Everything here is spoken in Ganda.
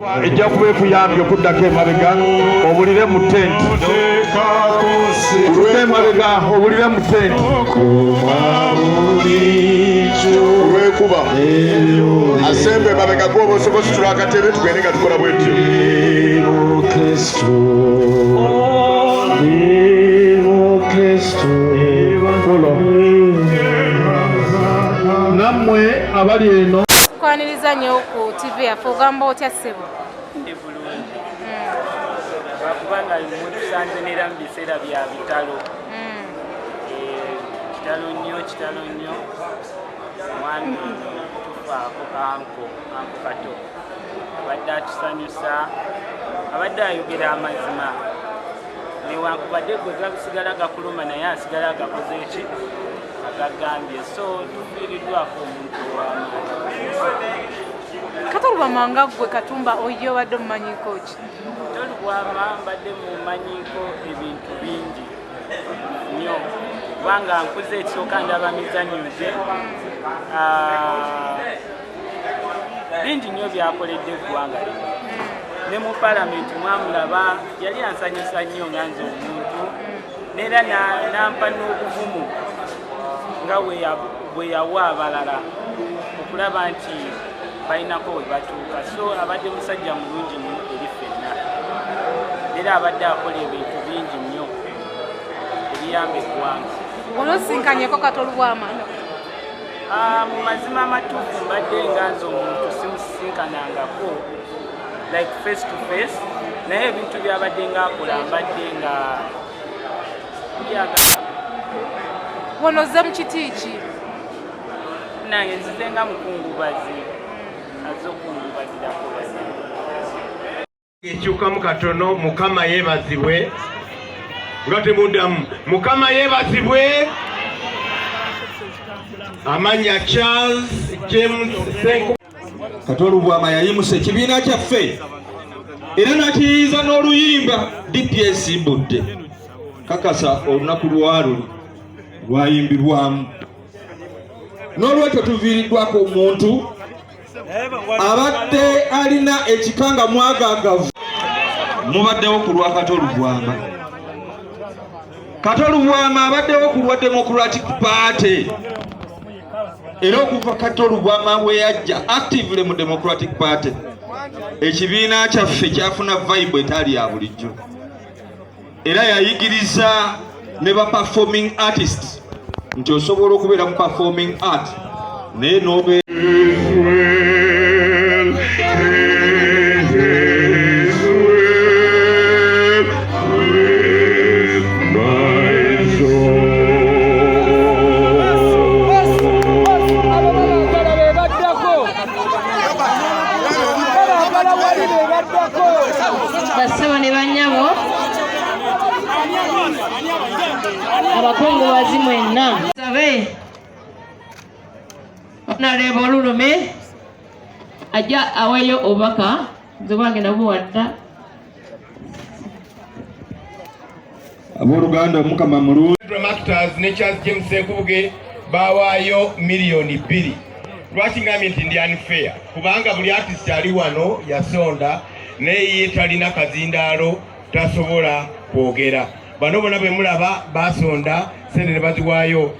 ejja kuba ekuyambye okuddako emabega obulire mu tenti oluka emabega obulire mu tenti olwekuba asembe emabega gwoba osobola ositula akatebe tugende nga tukola bwetyo nammwe abali eno kwaniriza nnyo ku TV yaffe ogamba otya ssebo? Ndi bulungi lwakubanga mutusanze neera mu biseera bya bitalo kitalo nnyo omwami ono tufaako kanko Kato abadde atusanyusa abadde ayogera amazima newankubadde gwe gasigala gakuluma naye asigala agakoze eki agagambye so tufiiriddwako omuntu ow'amaanyi. Kato Lubwama nga ggwe Katumba oyo obadde mumanyiko ki? Kato Lubwama mbadde mumanyiko ebintu bingi nnyo kubanga nkuze ekisooka ndaba mizannyo gye bingi nnyo byakoledde eggwanga lino ne mu palamenti mwamulaba yali ansanyusa nnyo nga nze omuntu neera nampa n'obuvumu nga bwe yawa abalala okulaba nti balinako we batuuka so abadde musajja mulungi nnyo eri ffenna era abadde akola ebintu bingi nnyo ebiyamba eggwanga. Olosinkanyeko Kato Lubwama? Mu mazima amatuufu mbadde nga nze omuntu simusisinkanangako like face to face naye ebintu byabadde nga akola mbadde nga byagala. Wonoze mu kiti ki? Nange nzize nga mukungubazi azze okungubazirako ekyukamu katono Mukama yeebazibwe nga temuddamu Mukama yeebazibwe. Amanya Charles James Senko. Kato Lubwama yayimusa ekibiina kyaffe era nakiyiiza n'oluyimba DPS Budde kakasa olunaku lwalo lwayimbirwamu n'olwekyo tuviiriddwako omuntu abadde alina ekikanga mwagaagavu. Mubaddewo ku lwa Kato Lubwama. Kato Lubwama abaddewo ku lwa Democratic Party era okuva Kato Lubwama we yajja actively mu Democratic Party ekibiina kyaffe kyafuna vibe etali ya bulijjo era yayigiriza ne ba performing artists nti osobola okubeera mu performing art naye nobe basebo ne bannyabo abakungubazi mwenna sabe Honorable Lumbe ajja aweyo obubaka nze bwange nabuwadda abooluganda Mukama mulungi. Actors ne Charles James Senkubuge bawaayo miliyoni 2. Lwaki ngambye nti ndi unfair kubanga buli artist ali wano yasonda naye talina kazindaalo tasobola kwogera. Bano bonna bwe mulaba basonda sente ne baziwaayo.